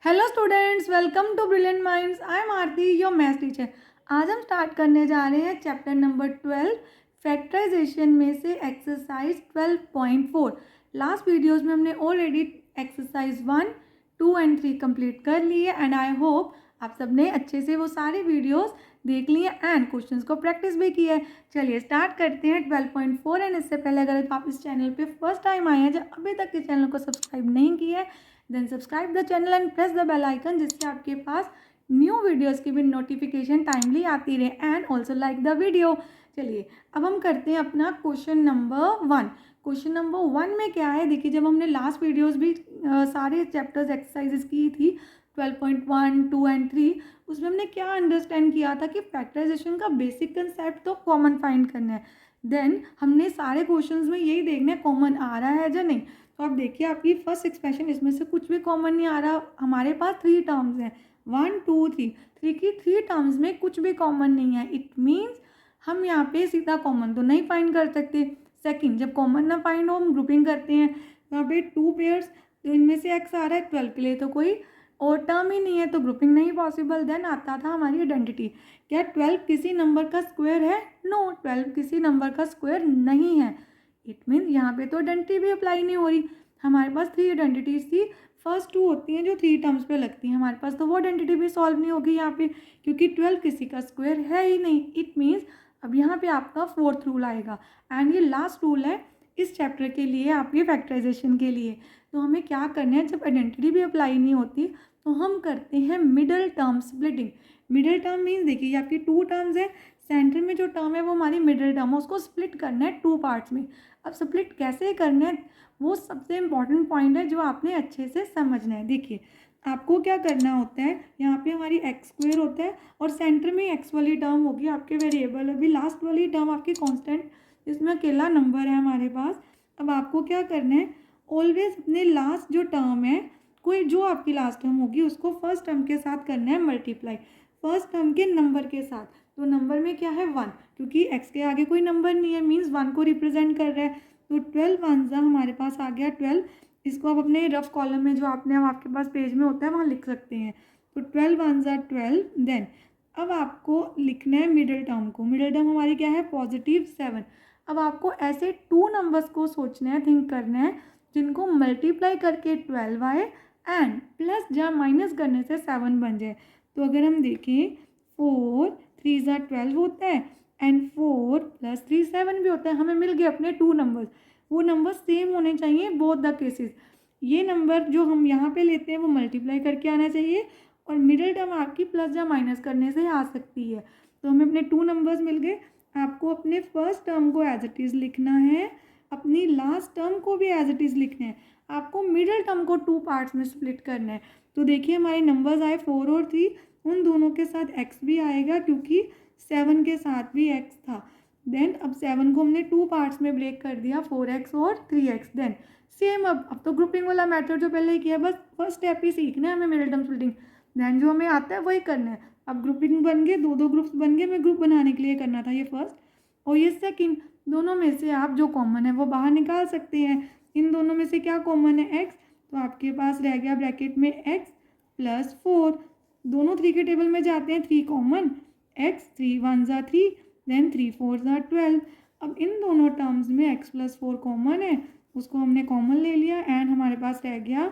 Hello students, welcome to brilliant minds. I am Aarti, your maths teacher. आज हम start करने जा रहे हैं चैप्टर नंबर 12 फैक्टराइजेशन में से एक्सरसाइज 12.4। लास्ट वीडियोस में हमने ऑलरेडी एक्सरसाइज 1, 2 एंड 3 कंप्लीट कर लिए एंड आई होप आप सबने अच्छे से वो सारे वीडियोस देख लिए एंड क्वेश्चंस को प्रैक्टिस भी किया है। चलिए स्टार्ट करते हैं 12.4। एंड इससे पहले अगर आप इस चैनल पे फर्स्ट टाइम आए हैं, जब अभी तक इस चैनल को सब्सक्राइब नहीं किया है, then subscribe the channel and press the bell icon, जिससे आपके पास न्यू वीडियोस की भी नोटिफिकेशन टाइमली आती रहे and also like the video. चलिए अब हम करते हैं अपना क्वेश्चन नंबर 1। क्वेश्चन नंबर 1 में क्या है, देखिए जब हमने लास्ट वीडियोस भी सारे चैप्टर्स एक्सरसाइजेस की थी 12.1, 2 एंड 3, उसमें हमने क्या अंडरस्टैंड किया था कि फैक्टराइजेशन का बेसिक कंसेप्ट तो कॉमन फाइंड करना है। देन हमने सारे क्वेश्चंस में यही देखना है कॉमन आ रहा है या नहीं। तो आप देखिए आपकी फर्स्ट एक्सप्रेशन, इसमें से कुछ भी कॉमन नहीं आ रहा। हमारे पास 3 टर्म्स हैं, 1, 2, 3। 3 की 3 टर्म्स में कुछ भी कॉमन नहीं है। इट मीन्स हम यहाँ पे सीधा कॉमन तो नहीं फाइंड कर सकते। सेकंड, जब कॉमन ना फाइंड हो हम ग्रुपिंग करते हैं। यहाँ पे 2 पेयर्स, तो इनमें से एक्स आ रहा है, 12 के लिए तो कोई और टर्म ही नहीं है, तो ग्रुपिंग नहीं पॉसिबल। देन आता था हमारी आइडेंटिटी। क्या 12 किसी नंबर का स्क्वायर है? नो, 12 किसी नंबर का स्क्वायर नहीं है। इट मीन यहाँ पे तो आइडेंटिटी भी अप्लाई नहीं हो रही। हमारे पास 3 आइडेंटिटीज थी, फर्स्ट 2 होती हैं जो 3 टर्म्स पे लगती हैं हमारे पास, तो वो आइडेंटिटी भी सॉल्व नहीं होगी यहाँ पे, क्योंकि 12 किसी का स्क्वायर है ही नहीं। इट मीन्स अब यहाँ पे आपका 4th रूल आएगा एंड ये लास्ट रूल है इस चैप्टर के लिए, आपके फैक्टराइजेशन के लिए। तो हमें क्या करना है, जब आइडेंटिटी भी अप्लाई नहीं होती तो हम करते हैं middle term splitting. Middle term means देखिए ये आपकी 2 टर्म्स है, सेंटर में जो टर्म है वो हमारी मिडल टर्म है, उसको स्प्लिट करना है 2 पार्ट्स में। अब स्प्लिट कैसे करना है वो सबसे इम्पॉर्टेंट पॉइंट है जो आपने अच्छे से समझना है। देखिए आपको क्या करना होता है, यहाँ पे हमारी एक्स स्क्वायर होता है और सेंटर में एक्स वाली टर्म होगी आपके वेरिएबल। अभी लास्ट वाली टर्म आपकी कांस्टेंट, इसमें अकेला नंबर है हमारे पास। अब आपको क्या करना है, ऑलवेज अपने लास्ट जो टर्म है, कोई जो आपकी लास्ट टर्म होगी उसको फर्स्ट टर्म के साथ करना है मल्टीप्लाई, फर्स्ट टर्म के नंबर के साथ। तो नंबर में क्या है 1, क्योंकि एक्स के आगे कोई नंबर नहीं है, मीन्स 1 को रिप्रेजेंट कर रहा है। तो 12 वंजा हमारे पास आ गया 12। इसको आप अपने रफ कॉलम में जो आपके पास पेज में होता है वहाँ लिख सकते हैं। तो 12 वंजा 12। देन अब आपको लिखना है मिडिल टर्म को। मिडिल टर्म हमारी क्या है, +7। अब आपको ऐसे 2 नंबर्स को सोचना है, थिंक करना है, जिनको मल्टीप्लाई करके 12 आए एंड प्लस या माइनस करने से 7 बन जाए। तो अगर हम देखें 4 3 ज़ा 12 होता है एंड 4 + 3 7 भी होता है। हमें मिल गए अपने 2 नंबर्स। वो नंबर सेम होने चाहिए बोथ द केसेस। ये नंबर जो हम यहाँ पे लेते हैं वो मल्टीप्लाई करके आना चाहिए और मिडिल टर्म आपकी प्लस या माइनस करने से आ सकती है। तो हमें अपने 2 नंबर्स मिल गए। आपको अपने फर्स्ट टर्म को एज इट इज़ लिखना है, अपनी लास्ट टर्म को भी एज इट इज़ लिखना है। आपको मिडिल टर्म को 2 पार्ट्स में स्प्लिट करना है। तो देखिए हमारे नंबर्स आए 4 और 3, उन दोनों के साथ x भी आएगा क्योंकि 7 के साथ भी x था। देन अब 7 को हमने 2 पार्ट्स में ब्रेक कर दिया, 4x और 3x। देन सेम अब तो ग्रुपिंग वाला मेथड जो पहले किया, बस फर्स्ट स्टेप ही सीखना है हमें, मिडिल टर्म स्प्लिटिंग। देन जो हमें आता है वही करना है। अब ग्रुपिंग बन गए, 2 ग्रुप्स बन गए। मैं ग्रुप बनाने के लिए करना था ये फर्स्ट और ये सेकंड। दोनों में से आप जो कॉमन है वो बाहर निकाल सकते हैं। इन दोनों में से क्या कॉमन है, x, तो आपके पास रह गया ब्रैकेट में x + 4। दोनों 3 के टेबल में जाते हैं, 3 कॉमन, x 3 1 ज़ा 3, देन 3 4 ज़ा 12। अब इन दोनों टर्म्स में x + 4 कॉमन है, उसको हमने कॉमन ले लिया एंड हमारे पास रह गया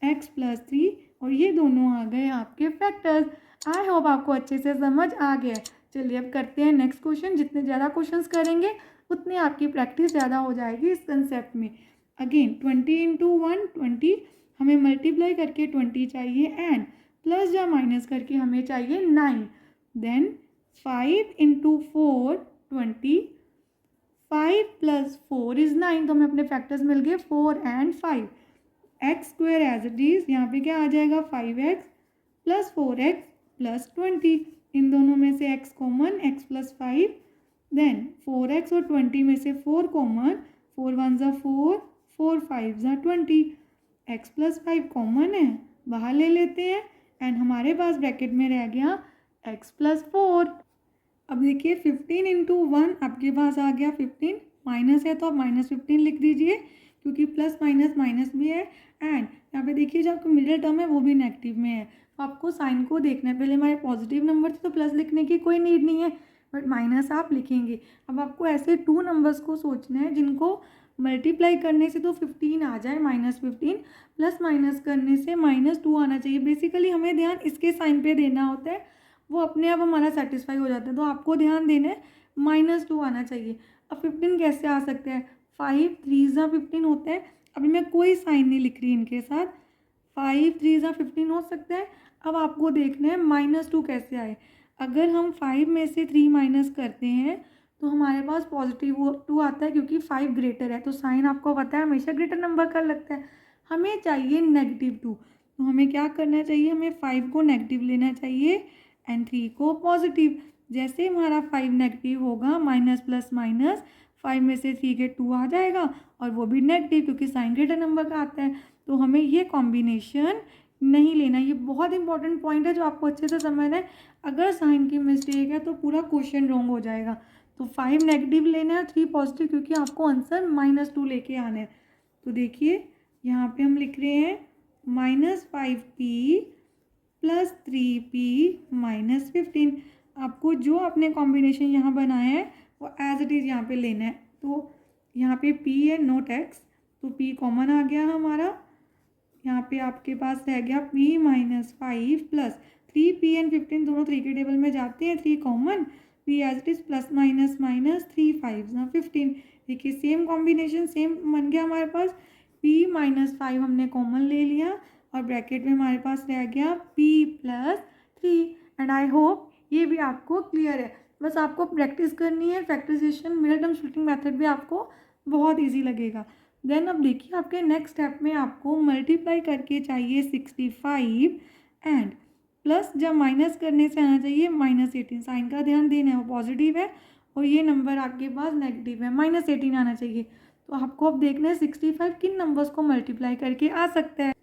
x + 3 और ये दोनों आ गए आपके फैक्टर्स। आई होप आपको अच्छे से समझ आ गया। चलिए अब करते हैं नेक्स्ट क्वेश्चन। जितने ज़्यादा क्वेश्चंस करेंगे उतनी आपकी प्रैक्टिस ज़्यादा हो जाएगी इस कंसेप्ट में। अगेन 20 × 1 20, हमें मल्टीप्लाई करके 20 चाहिए एंड प्लस या माइनस करके हमें चाहिए 9। देन 5 × 4 20, 5 + 4 = 9। तो हमें अपने फैक्टर्स मिल गए 4 and 5। X square as it is, यहाँ पे क्या आ जाएगा 5x + 4x + 20। इन दोनों में से x common, x + 5। Then 4x और 20 में से 4 कॉमन, 4 1 ज़ा 4, 4 5 ज़ा 20। x + 5 कॉमन है, बाहर ले लेते हैं एंड हमारे पास ब्रैकेट में रह गया x + 4। अब देखिए 15 × 1 आपके पास आ गया 15, माइनस है तो आप -15 लिख दीजिए क्योंकि प्लस माइनस माइनस भी है, एंड यहाँ पे देखिए जो आपका मिडिल टर्म है वो भी नेगेटिव में है। तो आपको साइन को देखना है, पहले हमारे पॉजिटिव नंबर थे तो प्लस लिखने की कोई नीड नहीं है, बट माइनस आप लिखेंगे। अब आपको ऐसे 2 नंबर्स को सोचना है जिनको मल्टीप्लाई करने से तो 15 आ जाए, -15, प्लस माइनस करने से -2 आना चाहिए। बेसिकली हमें ध्यान इसके साइन पे देना होता है, वो अपने आप हमारा सेटिस्फाई हो जाता है। तो आपको ध्यान देना है -2 आना चाहिए। अब 15 कैसे आ सकते हैं, 5 3 15 होते हैं। अभी मैं कोई साइन नहीं लिख रही इनके साथ, 5 3 15 हो सकता है। अब आपको देखना है -2 कैसे आए। अगर हम 5 में से 3 माइनस करते हैं तो हमारे पास पॉजिटिव 2 आता है, क्योंकि 5 ग्रेटर है, तो साइन आपको पता है हमेशा ग्रेटर नंबर का लगता है। हमें चाहिए -2, तो हमें क्या करना चाहिए, हमें 5 को नेगेटिव लेना चाहिए एंड 3 को पॉजिटिव। जैसे हमारा 5 नेगेटिव होगा, माइनस प्लस माइनस 5 में से 3 के 2 आ जाएगा, और वो भी नेगेटिव क्योंकि साइन ग्रेटर नंबर का आता है। तो हमें ये कॉम्बिनेशन नहीं लेना। ये बहुत इंपॉर्टेंट पॉइंट है जो आपको अच्छे से समझना है। अगर साइन की मिस्टेक है तो पूरा क्वेश्चन रॉन्ग हो जाएगा। तो 5 नेगेटिव लेना है, 3 पॉजिटिव, क्योंकि आपको आंसर -2 लेके आना है। तो देखिए यहाँ पे हम लिख रहे हैं -5p + 3p - 15। आपको जो आपने कॉम्बिनेशन यहाँ बनाया है वो एज इट इज़ यहाँ पे लेना है। तो यहाँ पे p है, नोट x, तो p कॉमन आ गया हमारा। यहाँ पे आपके पास रह गया p - 5 + 3p एंड 15 दोनों 3 के टेबल में जाते हैं, 3 common, p as it is plus minus minus 3 5 15। देखिए सेम कॉम्बिनेशन सेम बन गया हमारे पास। p - 5 हमने कॉमन ले लिया और ब्रैकेट में हमारे पास रह गया p + 3। एंड आई होप ये भी आपको क्लियर है। बस आपको प्रैक्टिस करनी है। Factorisation, middle term splitting method भी आपको बहुत ईजी लगेगा। देन अब देखिए आपके नेक्स्ट स्टेप में आपको मल्टीप्लाई करके चाहिए 65 एंड प्लस जब माइनस करने से आना चाहिए -18। साइन का ध्यान देना है, वो पॉजिटिव है और ये नंबर आपके पास नेगेटिव है, -18 आना चाहिए। तो आपको अब देखना है 65 किन नंबर्स को मल्टीप्लाई करके आ सकता है।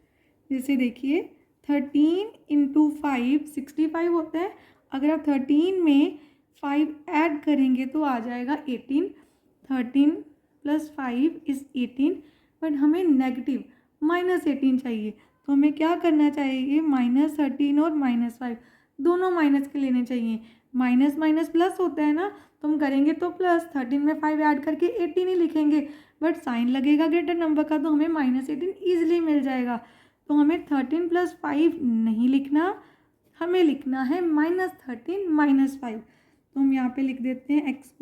जैसे देखिए 13 × 5 65 होता है। अगर आप 13 में 5 ऐड करेंगे तो आ जाएगा 18। 13 + 5 = 18, बट हमें नेगेटिव -18 चाहिए। तो हमें क्या करना चाहिए, -13 और -5 दोनों माइनस के लेने चाहिए। माइनस माइनस प्लस होता है ना, तो हम करेंगे तो प्लस, 13 में 5 ऐड करके 18 ही लिखेंगे, बट साइन लगेगा ग्रेटर नंबर का, तो हमें -18 ईजिली मिल जाएगा। तो हमें 13 + 5 नहीं लिखना, हमें लिखना है -13 - 5। तो हम यहाँ पे लिख देते हैं x² -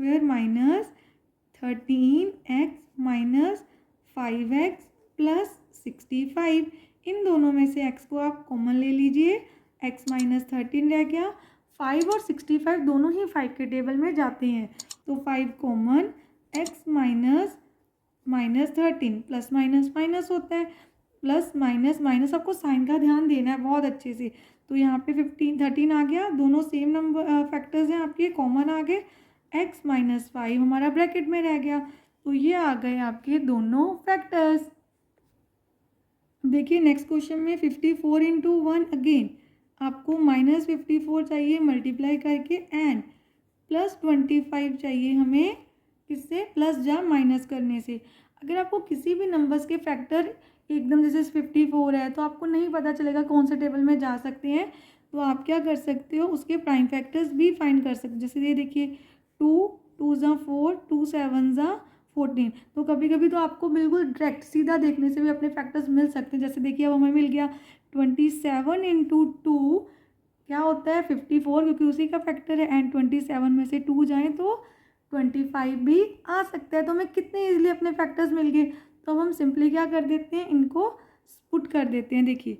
13x - 5x + 65। इन दोनों में से x को आप कॉमन ले लीजिए, x - 13 रह गया। 5 और 65 दोनों ही 5 के टेबल में जाते हैं, तो 5 common, x - 13 plus minus minus होता है, प्लस माइनस माइनस आपको साइन का ध्यान देना है बहुत अच्छे से। तो यहाँ पे 13 आ गया, दोनों सेम नंबर फैक्टर्स हैं आपके, कॉमन आ गए। x - 5 हमारा ब्रैकेट में रह गया। तो ये आ गए आपके दोनों फैक्टर्स। देखिए नेक्स्ट क्वेश्चन में 54 × 1 अगेन आपको -54 चाहिए मल्टीप्लाई करके एंड +25 चाहिए हमें किससे, प्लस या माइनस करने से। अगर आपको किसी भी नंबर्स के फैक्टर एकदम जैसे 54 है तो आपको नहीं पता चलेगा कौन से टेबल में जा सकते हैं, तो आप क्या कर सकते हो, उसके प्राइम फैक्टर्स भी फाइंड कर सकते हो। जैसे ये देखिए 2 2 × 4 2 7 × 14। तो कभी कभी तो आपको बिल्कुल डायरेक्ट सीधा देखने से भी अपने फैक्टर्स मिल सकते हैं। जैसे देखिए अब हमें मिल गया 27 × 2 क्या होता है 54, क्योंकि उसी का फैक्टर है, एंड 27 में से 2 जाएँ तो 25 भी आ सकता है। तो हमें कितने ईजिली अपने फैक्टर्स मिल गए। तो अब हम सिंपली क्या कर देते हैं, इनको पुट कर देते हैं। देखिए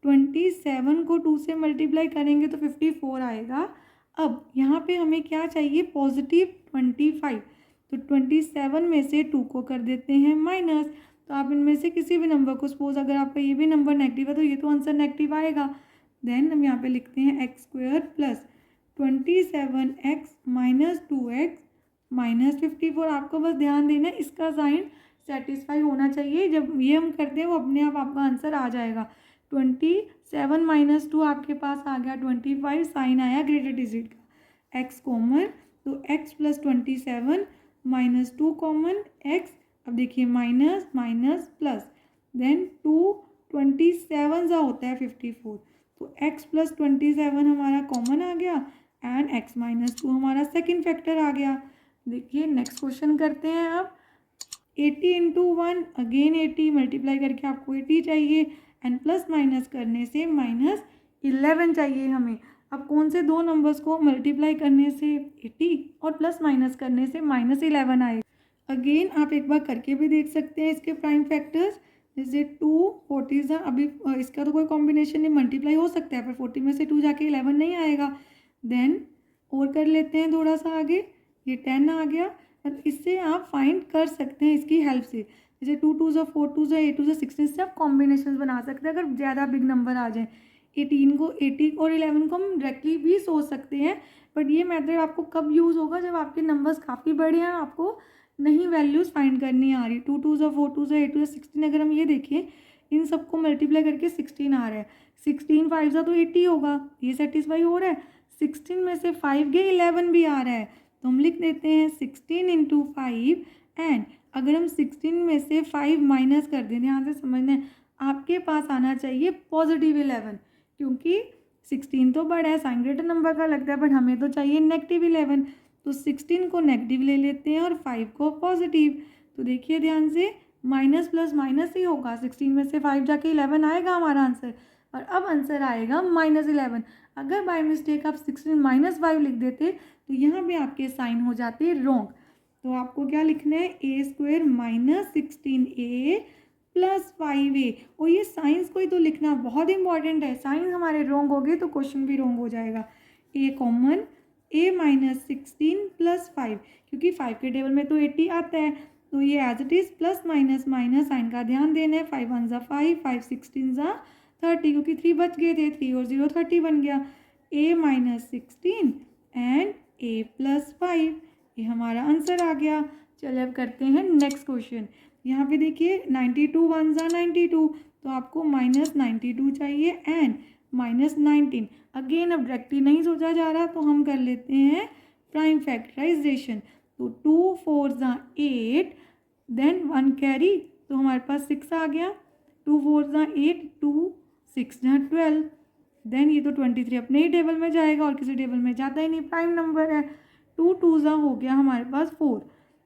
27 को 2 से मल्टीप्लाई करेंगे तो 54 आएगा। अब यहाँ पे हमें क्या चाहिए, +25। तो 27 में से 2 को कर देते हैं माइनस। तो आप इनमें से किसी भी नंबर को, सपोज अगर आपका ये भी नंबर नेगेटिव है तो ये तो आंसर नेगेटिव आएगा। देन हम यहाँ पे लिखते हैं x² + 27x - 2x - 54। आपको बस ध्यान देना है इसका साइन सेटिस्फाई होना चाहिए। जब ये हम करते हैं वो अपने आप आपका आंसर आ जाएगा। 27 - 2 आपके पास आ गया 25, साइन आया ग्रेटर डिजिट का, x कॉमन, तो x + 27 - 2 कॉमन, x अब देखिए माइनस माइनस प्लस, देन 2 27 होता है 54, तो x प्लस 27 हमारा कॉमन आ गया एंड x माइनस 2 हमारा सेकेंड फैक्टर आ गया। देखिए नेक्स्ट क्वेश्चन करते हैं अब। 80 इंटू 1 अगेन 80, मल्टीप्लाई करके आपको 80 चाहिए एंड प्लस माइनस करने से -11 चाहिए हमें। अब कौन से दो नंबर्स को मल्टीप्लाई करने से 80 और प्लस माइनस करने से -11 आएगा। अगेन आप एक बार करके भी देख सकते हैं इसके प्राइम फैक्टर्स, जैसे 2 40 अभी इसका तो कोई कॉम्बिनेशन नहीं, मल्टीप्लाई हो सकता है पर 40 में से 2 जाके 11 नहीं आएगा। देन और कर लेते हैं थोड़ा सा आगे, ये 10 आ गया। इससे आप फाइंड कर सकते हैं इसकी हेल्प से, जैसे 2 2 4 2 8 2 16 से आप कॉम्बिनेशन बना सकते हैं अगर ज़्यादा बिग नंबर आ जाए। 18 को 80 और 11 को हम डायरेक्टली भी सोच सकते हैं, बट ये मेथड आपको कब यूज़ होगा, जब आपके नंबर्स काफ़ी बड़े हैं, आपको नहीं वैल्यूज़ फाइंड करनी आ रही। 2 2 4 2 8 2 16, अगर हम ये देखें इन सबको मल्टीप्लाई करके 16 आ रहा है, 16 5 तो 80 होगा, ये सेटिस्फाई हो रहा है। 16 में से 5 गए 11 भी आ रहा है, तो हम लिख देते हैं 16 इंटू 5 एंड अगर हम 16 में से 5 माइनस कर दें, ध्यान से समझना है, आपके पास आना चाहिए पॉजिटिव 11, क्योंकि 16 तो बड़ा है, साइन ग्रेटर नंबर का लगता है, बट हमें तो चाहिए नेगेटिव 11, तो 16 को नेगेटिव ले लेते हैं और 5 को पॉजिटिव। तो देखिए ध्यान से, माइनस प्लस माइनस ही होगा, 16 में से 5 जाके 11 आएगा हमारा आंसर, और अब आंसर आएगा -11। अगर बाय मिस्टेक आप 16 माइनस 5 लिख देते तो यहाँ पे आपके साइन हो जाते रॉन्ग। तो आपको क्या लिखना है, a² minus 16a plus 5a, और ये साइंस को ही तो लिखना बहुत इंपॉर्टेंट है, साइंस हमारे रॉन्ग हो गए तो क्वेश्चन भी रॉन्ग हो जाएगा। a common, a minus 16 plus 5, क्योंकि 5 के टेबल में तो 80 आता है, तो ये as it is plus minus minus sign का ध्यान देना है। 5 1 5, 5 16 30, क्योंकि 3 बच गए थे, 3 और 0 30 बन गया। a minus 16 and a plus 5, ये हमारा आंसर आ गया। चलिए अब करते हैं नेक्स्ट क्वेश्चन। यहाँ पे देखिए 92 1 92, तो आपको -92 चाहिए एंड -19। अगेन अब डायरेक्टली नहीं सोचा जा रहा, तो हम कर लेते हैं प्राइम फैक्टराइजेशन। तो 2 4 8, देन 1 कैरी, तो हमारे पास 6 आ गया। 2 4 8, 2 6 12, देन ये तो 23 अपने ही टेबल में जाएगा और किसी टेबल में जाता ही नहीं, प्राइम नंबर है। 2 2 हो गया हमारे पास 4,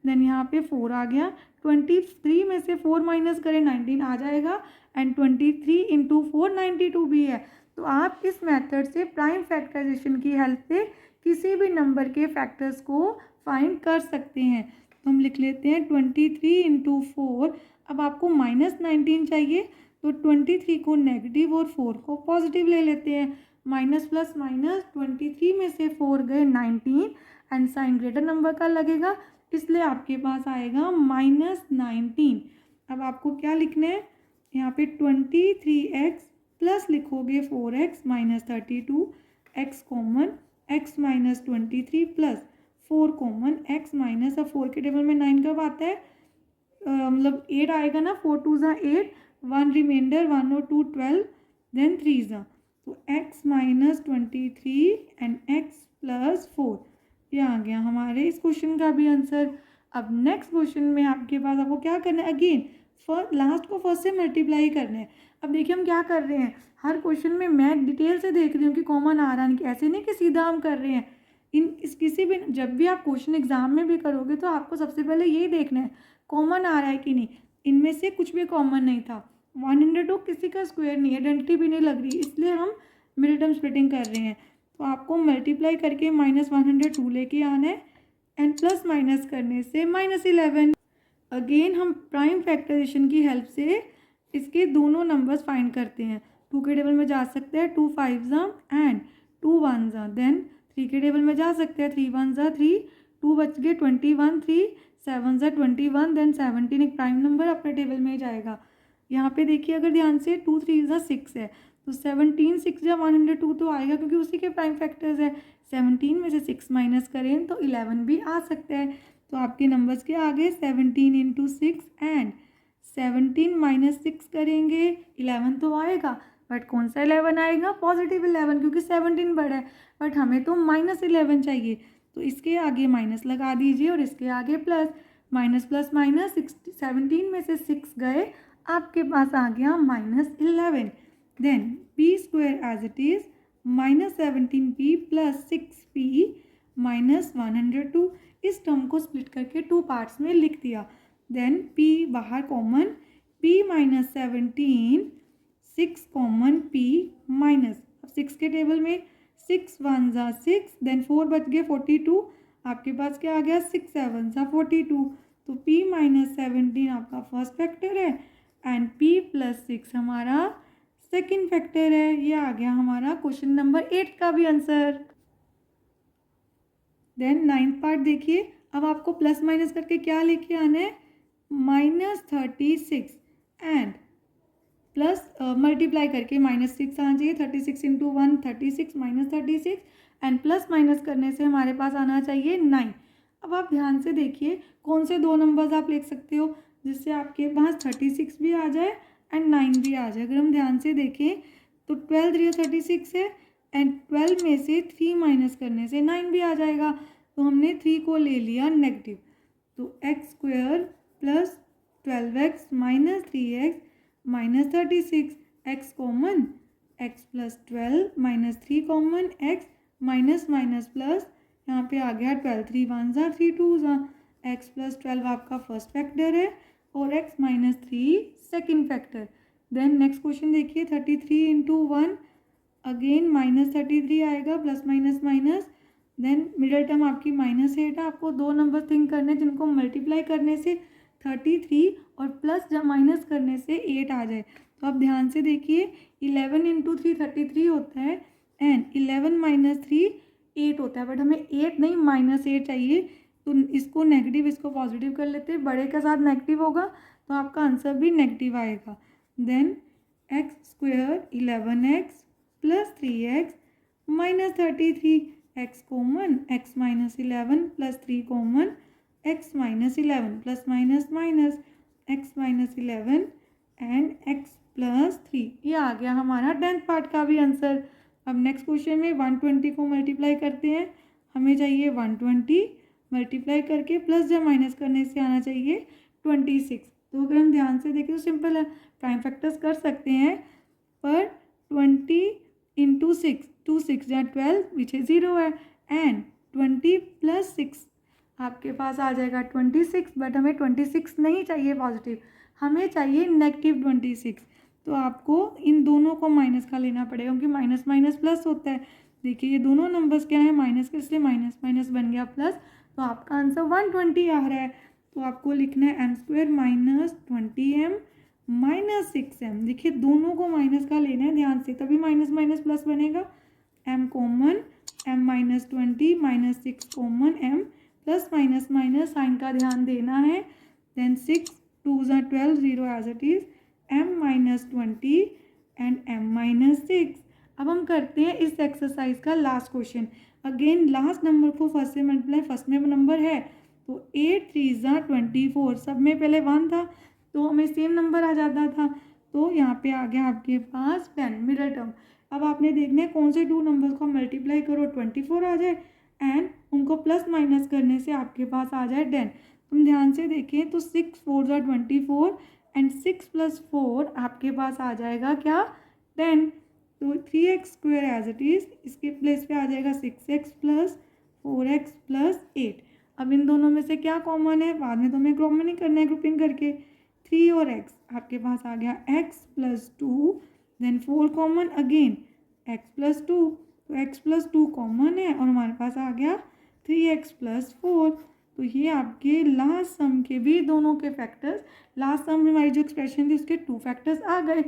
देन यहाँ पे 4 आ गया। 23 में से 4 माइनस करें 19 आ जाएगा, एंड 23 इंटू 4 92 भी है। तो आप इस मेथड से प्राइम फैक्टराइजेशन की हेल्प से किसी भी नंबर के फैक्टर्स को फाइंड कर सकते हैं। तो हम लिख लेते हैं 23 इंटू 4, अब आपको -19 चाहिए, तो 23 को नेगेटिव और 4 को पॉजिटिव ले लेते हैं। माइनस प्लस माइनस, 23 में से 4 गए 19 एंड साइन ग्रेटर नंबर का लगेगा, इसलिए आपके पास आएगा -19। अब आपको क्या लिखना है, यहाँ पे 23x प्लस लिखोगे 4x minus 32, x common, x minus 23 plus 4 common, x minus, अब 4 के टेबल में 9 कब आता है, मतलब 8 आएगा ना, 4 2 8, 1 रिमाइंडर, 1 और 2 12, देन 3 तो x minus 23 and x plus 4, ये आ गया हमारे इस क्वेश्चन का भी आंसर। अब नेक्स्ट क्वेश्चन में आपके पास आपको क्या करना है, अगेन लास्ट को फर्स्ट से मल्टीप्लाई करना है। अब देखिए हम क्या कर रहे हैं, हर क्वेश्चन में मैं डिटेल से देख रही हूँ कि कॉमन आ रहा है, ऐसे नहीं कि सीधा हम कर रहे हैं। किसी भी, जब भी आप क्वेश्चन एग्जाम में भी करोगे तो आपको सबसे पहले यही देखना है कॉमन आ रहा है कि नहीं। इनमें से कुछ भी कॉमन नहीं था, 102 किसी का स्क्वायर नहीं है, आइडेंटिटी भी नहीं लग रही, इसलिए हम मिडिल टर्म स्प्लिटिंग कर रहे हैं। तो आपको मल्टीप्लाई करके -102 लेके आना है एंड प्लस माइनस करने से -11। अगेन हम प्राइम फैक्टराइजेशन की हेल्प से इसके दोनों नंबर्स फाइंड करते हैं। 2 के टेबल में जा सकते हैं 2 5 एंड 2 1, देन 3 के टेबल में जा सकते हैं 3 1 3, 2 बच गए 21, 3 7 21, देन 17 एक प्राइम नंबर अपने टेबल में जाएगा। यहाँ पे देखिए अगर ध्यान से 2 3 6 है, तो 17 6 102 तो आएगा, क्योंकि उसी के प्राइम फैक्टर्स है। 17 में से 6 माइनस करें तो 11 भी आ सकता है। तो आपके नंबर्स के आगे 17 इंटू 6 एंड 17 माइनस 6 करेंगे 11 तो आएगा, बट कौन सा 11 आएगा, पॉजिटिव 11, क्योंकि 17 बड़ा है, बट हमें तो -11 चाहिए, तो इसके आगे माइनस लगा दीजिए और इसके आगे प्लस। माइनस प्लस माइनस 17 में से 6 गए, आपके पास आ गया -11। Then p square as it is -17p plus 6p -102। इस टर्म को स्प्लिट करके 2 पार्ट्स में लिख दिया। देन p बाहर common, p -17, 6 common, p minus, अब 6 के टेबल में 6 1 ज़ा 6, देन 4 बच गए 42, आपके पास क्या आ गया 6 7 ज़ा 42। तो p -17 आपका फर्स्ट फैक्टर है एंड p + 6 हमारा सेकेंड फैक्टर है। ये आ गया हमारा क्वेश्चन नंबर 8 का भी आंसर। देन 9th पार्ट देखिए, अब आपको प्लस माइनस करके क्या लेके आना है, -36 एंड प्लस मल्टीप्लाई करके -6 आना चाहिए। 36 × 1 36 -36 एंड प्लस माइनस करने से हमारे पास आना चाहिए 9। अब आप ध्यान से देखिए कौन से दो नंबर्स आप लिख सकते हो जिससे आपके पास 36 भी आ जाए एंड 9 भी आ जाए। अगर हम ध्यान से देखें तो 12 3 36 है एंड 12 में से 3 माइनस करने से 9 भी आ जाएगा। तो हमने 3 को ले लिया नेगेटिव, तो x² plus 12x minus 3x minus 36, x common, x plus 12 minus 3 common, x minus minus plus, यहाँ पे आ गया 12 3 1 ज़ा 3 2 ज़ा, x प्लस 12 आपका फर्स्ट फैक्टर है और x minus 3 second factor. Then next question देखिए, 33 × 1 अगेन -33 आएगा, plus minus minus, then middle term आपकी -8 है। आपको दो नंबर थिंक करने जिनको मल्टीप्लाई करने से 33 और प्लस जब माइनस करने से 8 आ जाए। तो आप ध्यान से देखिए 11 × 3 33 होता है एंड 11 - 3 8 होता है, बट हमें 8 नहीं -8 चाहिए। तो इसको नेगेटिव इसको पॉजिटिव कर लेते हैं, बड़े के साथ नेगेटिव होगा तो आपका आंसर भी नेगेटिव आएगा। Then x² 11x plus 3x minus 33, x common, x minus 11 plus 3 common, x minus 11 plus minus minus, x minus 11 and x plus 3। ये आ गया हमारा 10th पार्ट का भी आंसर। अब नेक्स्ट क्वेश्चन में 120 को मल्टीप्लाई करते हैं, हमें चाहिए 120 मल्टीप्लाई करके प्लस जब माइनस करने से आना चाहिए 26। तो अगर हम ध्यान से देखें तो सिंपल है, प्राइम फैक्टर्स कर सकते हैं, पर 20 × 6 2 6 या 12 पीछे 0 है एंड 20 + 6 आपके पास आ जाएगा 26, बट हमें 26 नहीं चाहिए पॉजिटिव, हमें चाहिए -26। तो आपको इन दोनों को माइनस का लेना पड़ेगा क्योंकि माइनस माइनस प्लस होता है। देखिए ये दोनों नंबर्स क्या है, माइनस के, इसलिए माइनस माइनस बन गया प्लस, तो आपका आंसर 120 आ रहा है। तो आपको लिखना है m² -20m - 6m। देखिए दोनों को माइनस का लेना है ध्यान से, तभी माइनस माइनस प्लस बनेगा। m common, m -20 - 6 common, m plus minus minus sign का ध्यान देना है। देन 6 2 ज़ा 12 0 as it is, m -20 and m -6। अब हम करते हैं इस एक्सरसाइज का last question. Again last number को फर्स्ट से मल्टीप्लाई, फर्स्ट में नंबर है तो 8 3 ज़ा 24, सब में पहले 1 था तो हमें सेम नंबर आ जाता था। तो यहाँ पे आ गया आपके पास 10 मिडल टर्म। अब आपने देखना है कौन से दो नंबर्स को मल्टीप्लाई करो 24 आ जाए एंड उनको प्लस माइनस करने से आपके पास आ जाए 10। तुम ध्यान से देखें तो 6 4 ज़ा 24 एंड 6 + 4 आपके पास आ जाएगा क्या 10। तो 3x² एज इट इज़, इसके प्लेस पे आ जाएगा 6x + 4x + 8। अब इन दोनों में से क्या कॉमन है, बाद में तो हमें कॉमन ही करना है ग्रुपिंग करके। 3 और x, आपके पास आ गया x + 2, then 4 common, again x + 2, तो x + 2 कॉमन है और हमारे पास आ गया 3x + 4। तो ये आपके लास्ट सम के भी दोनों के फैक्टर्स, लास्ट सम में हमारी जो एक्सप्रेशन थी उसके 2 फैक्टर्स आ गए।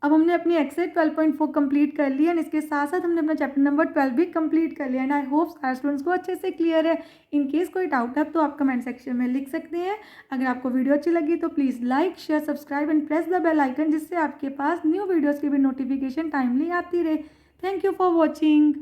अब हमने अपनी एक्सरसाइज 12.4 कंप्लीट कर लिया एंड इसके साथ साथ हमने अपना चैप्टर नंबर 12 भी कंप्लीट कर लिया एंड आई होप सारे स्टूडेंट्स को अच्छे से क्लियर है। इन केस कोई डाउट है तो आप कमेंट सेक्शन में लिख सकते हैं। अगर आपको वीडियो अच्छी लगी तो please like share subscribe and press the bell icon, जिससे आपके पास न्यू वीडियोज़ की भी नोटिफिकेशन टाइमली आती रहे। Thank you for watching.